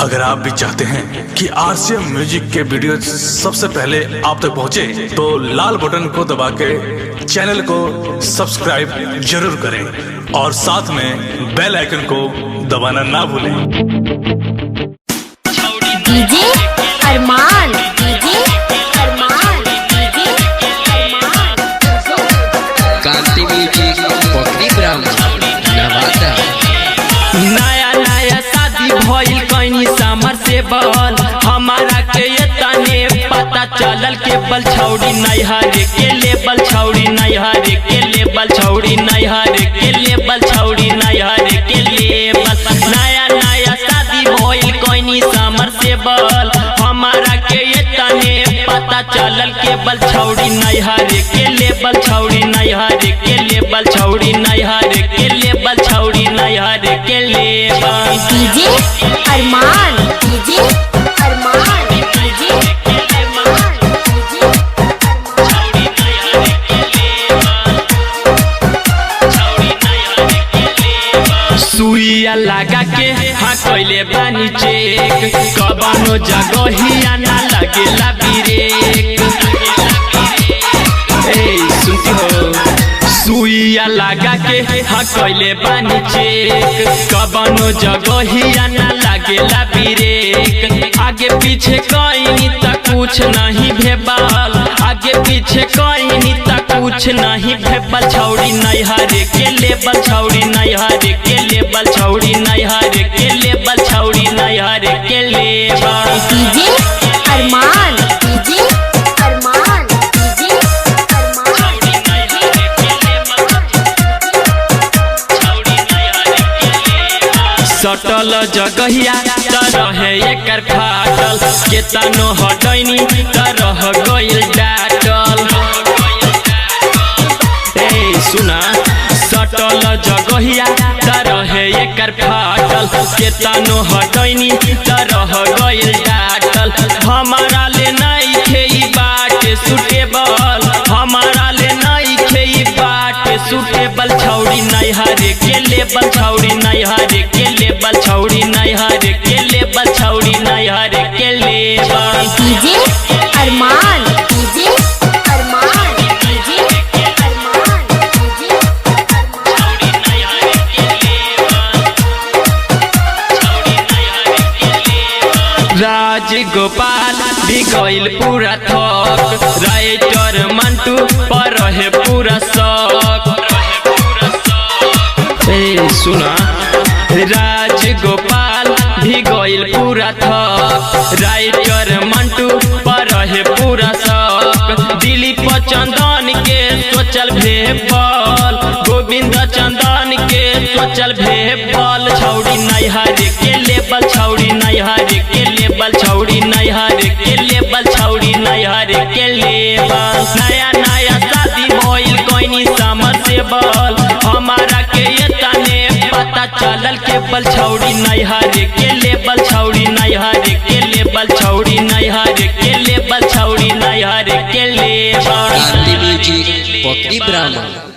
अगर आप भी चाहते हैं कि आरसीएम म्यूजिक के वीडियो सबसे पहले आप तक पहुंचे, तो लाल बटन को दबा के चैनल को सब्सक्राइब जरूर करें और साथ में बेल आइकन को दबाना ना भूलें। डीजे अरमान, डीजे अरमान, डीजे अरमान। कांति म्यूजिक बकरी ब्राह्मण नवादा। नया नया शादी भइल कहीं समर से बल हमारा के ये तने पता चलल के बल छौड़ी नैहर के लेबल छौड़ी नैहर के लेबल छौड़ी नैहर के लेबल छौड़ी नैहर के लेबल। नया नया शादी भइल कहीं समर से बल हमारा के ये तने पता चलल के बल छौड़ी नैहर के लेबल छौड़ी नैहर के लेबल छौड़ी नैहर के लेबल छौड़ी नैहर के लेबल। डीजे अरमान, डीजे अरमान, डीजे अरमान, डीजे सुइया लगा के हाँ कैले बानी चेक कबानो जगहिया ना लगेला ब्रेक। ए सुनती हो सुइया लगा के हाँ कैले बानी चेक कबानो जगहिया ना लगेला ब्रेक। आगे पीछे कहीं तक कुछ नहीं भेबल, आगे पीछे कहीं तक कुछ नहीं भेबल छौड़ी नैहर के लेबल छौड़ी नैहर के लेबल छौड़ी नैहर के लेबल छौड़ी नैहर के लेबल। डीजे अरमान, डीजे अरमान, डीजे अरमान। सटल जगहिया तरह एकर फाटल केतनो हटैनी तरह गइल डाटल। ए सुना सटल जगहिया तरह एकर फाटल केतनो हटैनी तरह गइल डाटल। हमारा ले नहीं खेई बाट सुटेबल, हमारा ले नहीं खेई बाट सुटेबल छौड़ी नैहर के लेबल छौड़ी नैहर के लेबल छौड़ी नैहर के लेबल छौड़ी नैहर के लेबल। डीजे अरमान, डीजे अरमान, डीजे अरमान, डीजे राजगोपाल भी गइल पूरा थक राइटर मंटू पर रहे पूरा शक। ए सुना राजगोपाल भी गइल पूरा थक राइटर मंटू पर रहे पूरा शक। दिलीप चंदन के सोचल भेबल, गोविंद चंदन के सोचल भेबल छौड़ी नैहर के लेबल छौड़ी नैहर के लेबल छौड़ी नैहर के लेबल छौड़ी नैहर के लेबल। नया नया शादी भइल कहीं समर से बल हमारा के ये तने पता चलल के बल छौड़ी नैहर के लेबल छौड़ी नैहर के लेबल छौड़ी नैहर के लेबल छौड़ी नैहर के लेबल। कांति म्यूजिक बकरी ब्राह्मण।